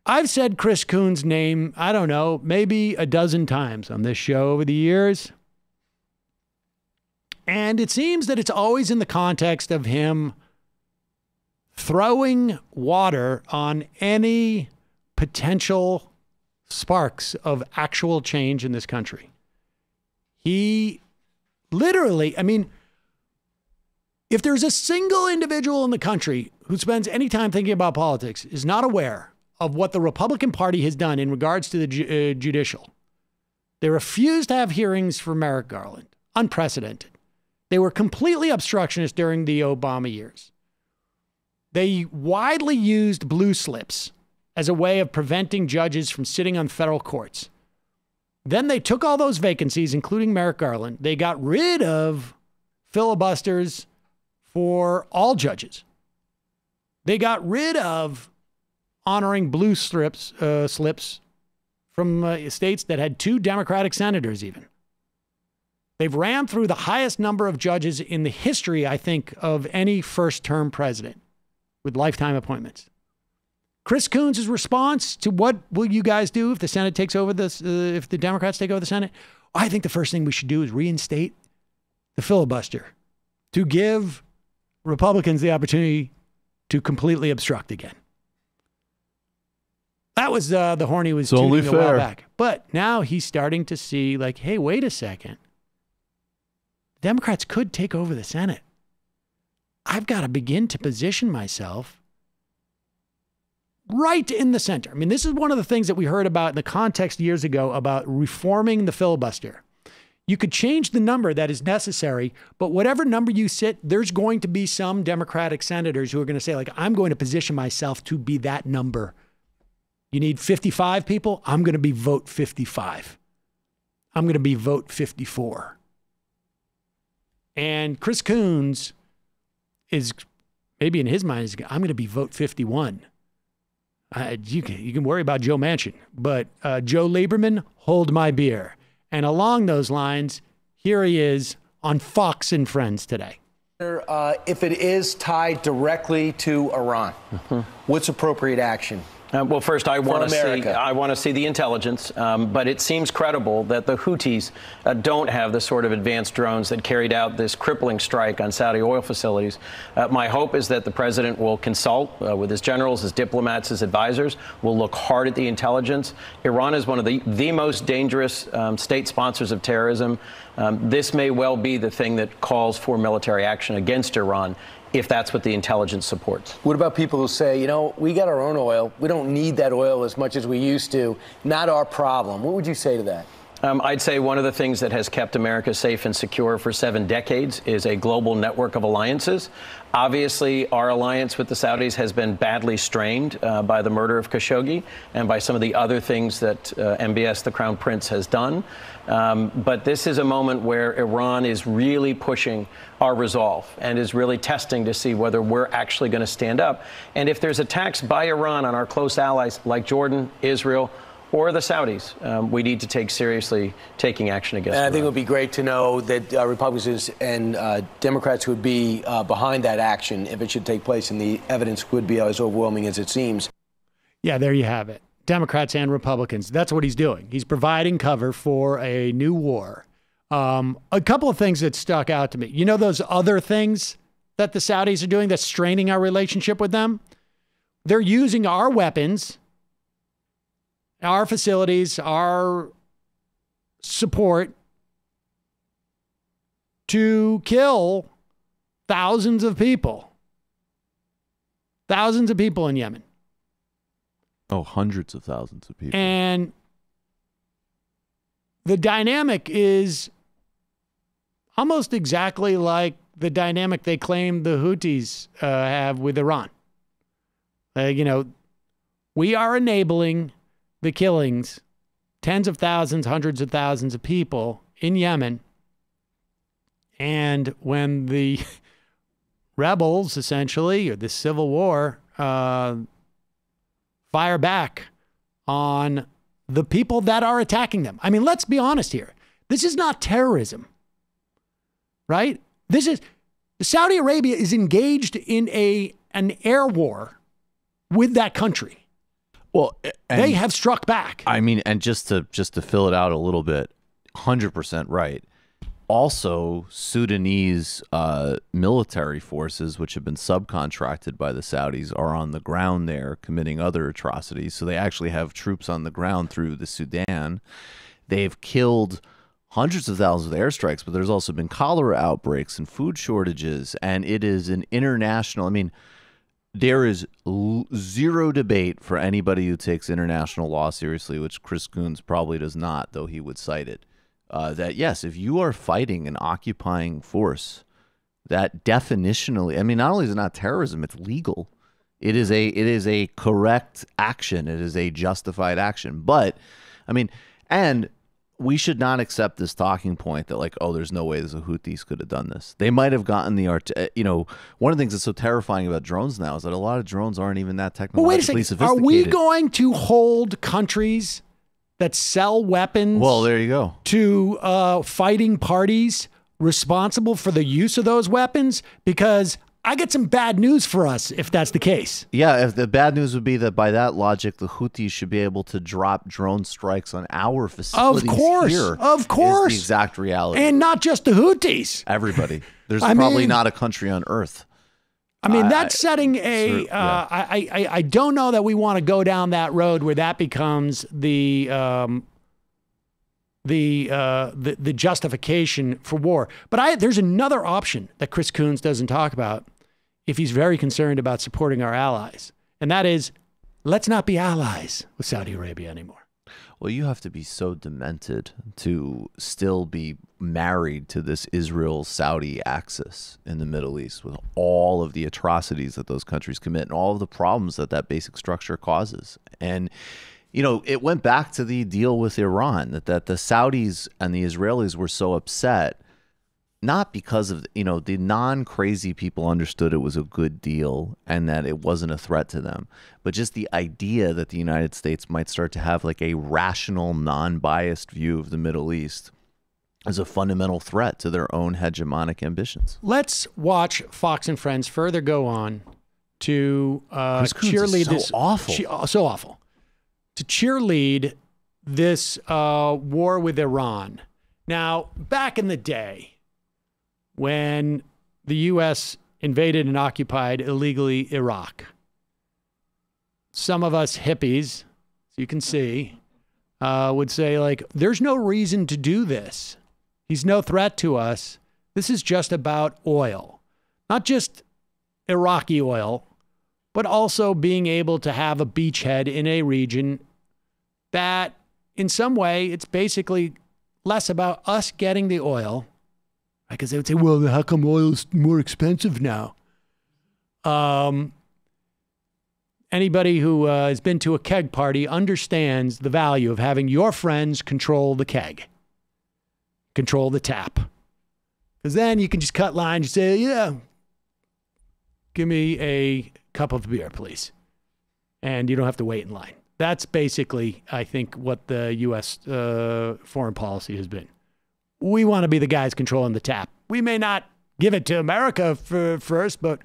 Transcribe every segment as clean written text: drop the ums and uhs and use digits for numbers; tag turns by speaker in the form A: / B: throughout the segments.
A: I've said Chris Coons' name, I don't know, maybe a dozen times on this show over the years. And it seems that it's always in the context of him throwing water on any potential sparks of actual change in this country. He literally, I mean, if there's a single individual in the country who spends any time thinking about politics, is not aware of what the Republican Party has done in regards to the judicial. They refused to have hearings for Merrick Garland. Unprecedented. They were completely obstructionist during the Obama years. They widely used blue slips as a way of preventing judges from sitting on federal courts. Then they took all those vacancies, including Merrick Garland. They got rid of filibusters for all judges. They got rid of honoring blue slips from states that had 2 Democratic senators even. They've rammed through the highest number of judges in the history, I think, of any first-term president with lifetime appointments. Chris Coons' response to what will you guys do if the Senate takes over this, if the Democrats take over the Senate? I think the first thing we should do is reinstate the filibuster to give Republicans the opportunity to completely obstruct again. That was the horn he was tooting a while back. But now he's starting to see, like, hey, wait a second. Democrats could take over the Senate. I've got to begin to position myself right in the center. I mean, this is one of the things that we heard about in the context years ago about reforming the filibuster. You could change the number that is necessary, but whatever number you sit, there's going to be some Democratic senators who are going to say, like, I'm going to position myself to be that number. You need 55 people? I'm going to be vote 55. I'm going to be vote 54. And Chris Coons is, maybe in his mind, is, I'm going to be vote 51. You can worry about Joe Manchin, but Joe Lieberman, hold my beer. And along those lines, here he is on Fox and Friends today.
B: If it is tied directly to Iran, what's appropriate action?
C: Well, first, I want to see the intelligence, but it seems credible that the Houthis don't have the sort of advanced drones that carried out this crippling strike on Saudi oil facilities. My hope is that the president will consult with his generals, his diplomats, his advisors, will look hard at the intelligence. Iran is one of the most dangerous state sponsors of terrorism. This may well be the thing that calls for military action against Iran, if that's what the intelligence supports.
B: What about people who say, you know, we got our own oil. We don't need that oil as much as we used to. Not our problem. What would you say to that?
C: I'd say one of the things that has kept America safe and secure for 7 decades is a global network of alliances. Obviously, our alliance with the Saudis has been badly strained by the murder of Khashoggi and by some of the other things that MBS, the Crown Prince, has done. But this is a moment where Iran is really pushing our resolve and is really testing to see whether we're actually going to stand up. And if there's attacks by Iran on our close allies like Jordan, Israel, or the Saudis, we need to take seriously taking action against Iran.
B: I think it would be great to know that Republicans and Democrats would be behind that action if it should take place, and the evidence would be as overwhelming as it seems.
A: Yeah, there you have it. Democrats and Republicans. That's what he's doing. He's providing cover for a new war. A couple of things that stuck out to me. You know those other things that the Saudis are doing that's straining our relationship with them? They're using our weapons, our facilities, our support to kill thousands of people. Thousands of people in Yemen.
D: Oh, hundreds of thousands of people.
A: And the dynamic is almost exactly like the dynamic they claim the Houthis have with Iran. You know, we are enabling the killings, tens of thousands, hundreds of thousands of people in Yemen. And when the rebels, essentially, or the civil war, fire back on the people that are attacking them. I mean, let's be honest here. This is not terrorism, right? This is, Saudi Arabia is engaged in an air war with that country.
D: Well,
A: They have struck back.
D: I mean, and just to fill it out a little bit, 100% right. Also, Sudanese military forces, which have been subcontracted by the Saudis, are on the ground there committing other atrocities. So they actually have troops on the ground through the Sudan. They've killed hundreds of thousands of airstrikes, but there's also been cholera outbreaks and food shortages. And it is an international, I mean, there is zero debate for anybody who takes international law seriously, which Chris Coons probably does not, though he would cite it. That yes, if you are fighting an occupying force, that definitionally, I mean, not only is it not terrorism, it's legal. It is a correct action. It is a justified action. But I mean, and we should not accept this talking point that like, oh, there's no way the Houthis could have done this. They might have gotten the one of the things that's so terrifying about drones now is that a lot of drones aren't even that technologically sophisticated.
A: Are we going to hold countries that sell weapons
D: there you go.
A: to fighting parties responsible for the use of those weapons? Because I get some bad news for us if that's the case.
D: Yeah, if the bad news would be that by that logic, the Houthis should be able to drop drone strikes on our facilities.
A: Of course,
D: here
A: of course.
D: Is the exact reality.
A: And not just the Houthis.
D: Everybody. There's probably not a country on earth.
A: I mean, that's setting a. I don't know that we want to go down that road where that becomes the justification for war. But there's another option that Chris Coons doesn't talk about if he's very concerned about supporting our allies, and that is, let's not be allies with Saudi Arabia anymore.
D: Well, you have to be so demented to still be married to this Israel-Saudi axis in the Middle East with all of the atrocities that those countries commit and all of the problems that that basic structure causes. And, you know, it went back to the deal with Iran, that the Saudis and the Israelis were so upset, not because of, you know, the non-crazy people understood it was a good deal and that it wasn't a threat to them, but just the idea that the United States might start to have like a rational, non-biased view of the Middle East as a fundamental threat to their own hegemonic ambitions.
A: Let's watch Fox and Friends further go on to cheerlead this. So awful. To cheerlead this war with Iran. Now, back in the day, when the U.S. invaded and occupied illegally Iraq, some of us hippies, as you can see, would say, like, there's no reason to do this. He's no threat to us. This is just about oil. Not just Iraqi oil, but also being able to have a beachhead in a region that, in some way, it's basically less about us getting the oil. Because they would say, well, how come oil is more expensive now? Anybody who has been to a keg party understands the value of having your friends control the keg, control the tap. Because then you can just cut lines and say, yeah, give me a cup of beer, please. And you don't have to wait in line. That's basically, I think, what the U.S. Foreign policy has been. We want to be the guys controlling the tap. We may not give it to America first, but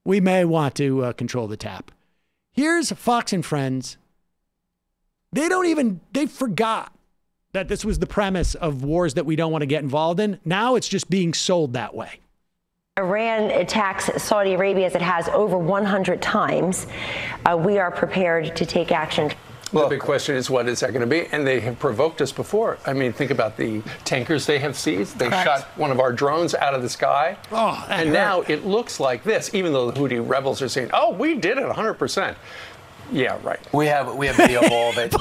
A: we may want to control the tap. Here's Fox and Friends. They forgot that this was the premise of wars that we don't want to get involved in. Now it's just being sold that way.
E: Iran attacks Saudi Arabia as it has over 100 times. We are prepared to take action.
F: Well, the big question is, what is that going to be? And they have provoked us before. I mean, think about the tankers they have seized. They shot one of our drones out of the sky.
A: Oh,
F: and now it looks like this, even though the Houthi rebels are saying, oh, we did it 100%. Yeah, right.
B: We have video of all of it.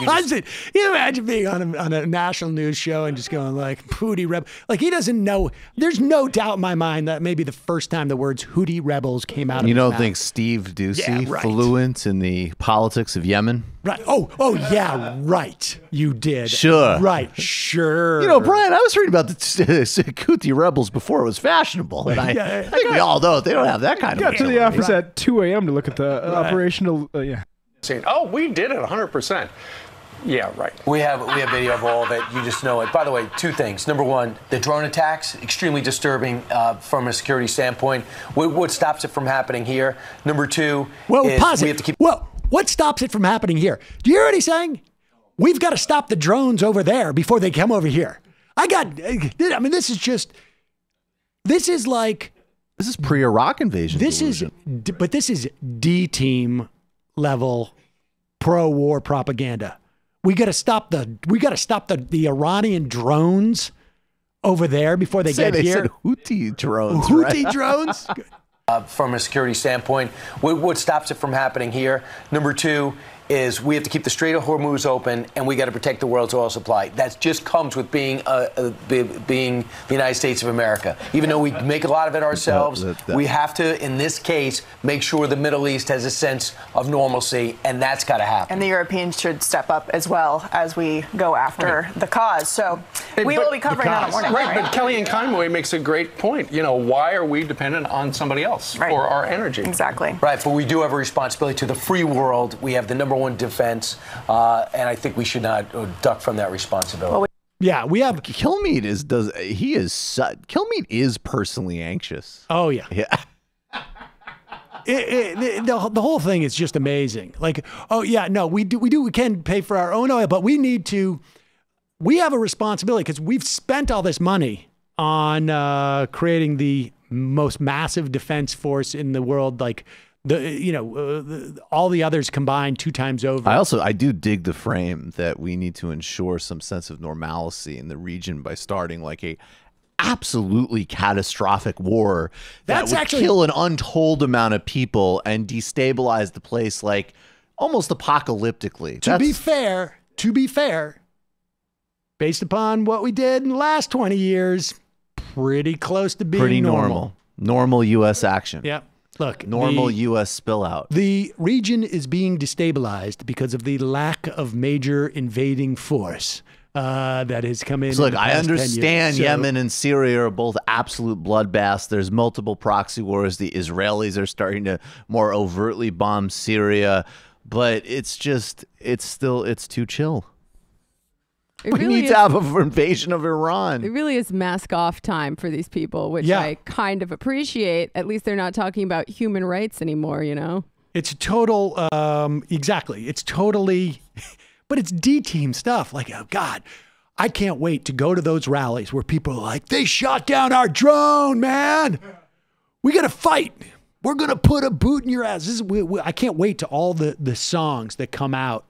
A: You imagine being on a national news show and just going like, Houthi rebel. Like, he doesn't know. There's no doubt in my mind that maybe the first time the words Houthi rebels came out of his mouth.
D: You don't think Steve Doocy, fluent in the politics of Yemen?
A: Right. Oh, yeah, right. You did.
D: Sure.
A: Right. Sure.
D: You know, Brian, I was reading about the Houthi rebels before it was fashionable. And I think we all know they don't have that kind of...
G: Got to the office at 2 a.m. to look at the operational...
F: saying, oh, we did it 100%. Yeah, right.
B: We have video of all of it. You just know it. By the way, two things. Number one, the drone attacks, extremely disturbing from a security standpoint. What stops it from happening here? Number two,
A: Well,
B: is we have to keep.
A: Well, what stops it from happening here? Do you hear what he's saying? We've got to stop the drones over there before they come over here. This is
D: pre-Iraq invasion.
A: But this is D-team level pro-war propaganda. We got to stop the Iranian drones over there before they get here.
D: Said Houthi drones.
A: Houthi drones.
B: From a security standpoint, what stops it from happening here? Number two is we have to keep the Strait of Hormuz open, and we got to protect the world's oil supply. That just comes with being the United States of America. Even though we make a lot of it ourselves, we have to, in this case, make sure the Middle East has a sense of normalcy, and that's got to happen.
G: And the Europeans should step up as well as we go after the cause. So we will be covering that on morning.
F: Right, but Kellyanne Conway makes a great point. Why are we dependent on somebody else for our energy?
G: Exactly.
B: Right, but we do have a responsibility to the free world. We have the number one defense, and I think we should not duck from that responsibility.
A: Yeah, we have.
D: Kilmeade is personally anxious.
A: Oh yeah. The whole thing is just amazing. Like, oh yeah, no, we can pay for our own oil, but we have a responsibility because we've spent all this money on creating the most massive defense force in the world, like all the others combined 2 times over.
D: I do dig the frame that we need to ensure some sense of normalcy in the region by starting like a absolutely catastrophic war that would kill an untold amount of people and destabilize the place like almost apocalyptically.
A: To be fair, based upon what we did in the last 20 years, pretty close to being normal.
D: Normal U.S. action.
A: Yeah. Look,
D: normal U.S. spill out.
A: The region is being destabilized because of the lack of major invading force that has come in.
D: So look,
A: the
D: I
A: past 10
D: understand
A: years.
D: Yemen and Syria are both absolute bloodbaths. There's multiple proxy wars. The Israelis are starting to more overtly bomb Syria, but it's too chill. We need to have an invasion of Iran.
H: It really is mask off time for these people, which I kind of appreciate. At least they're not talking about human rights anymore,
A: It's total, exactly. It's totally, but it's D-team stuff. Like, oh God, I can't wait to go to those rallies where people are like, they shot down our drone, man. We got to fight. We're going to put a boot in your ass. I can't wait to all the songs that come out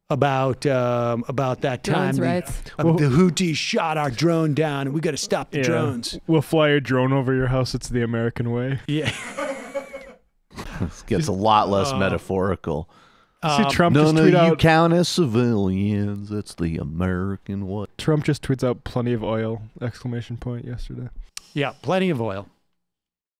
A: about that time the Houthis shot our drone down and we got to stop the drones.
I: We'll fly a drone over your house. It's the American way.
A: Yeah.
D: This gets a lot less metaphorical.
I: See, Trump just
D: none
I: tweet
D: of you
I: out,
D: count as civilians. It's the American way.
I: Trump just tweets out plenty of oil! ! Yesterday.
A: Yeah, plenty of oil.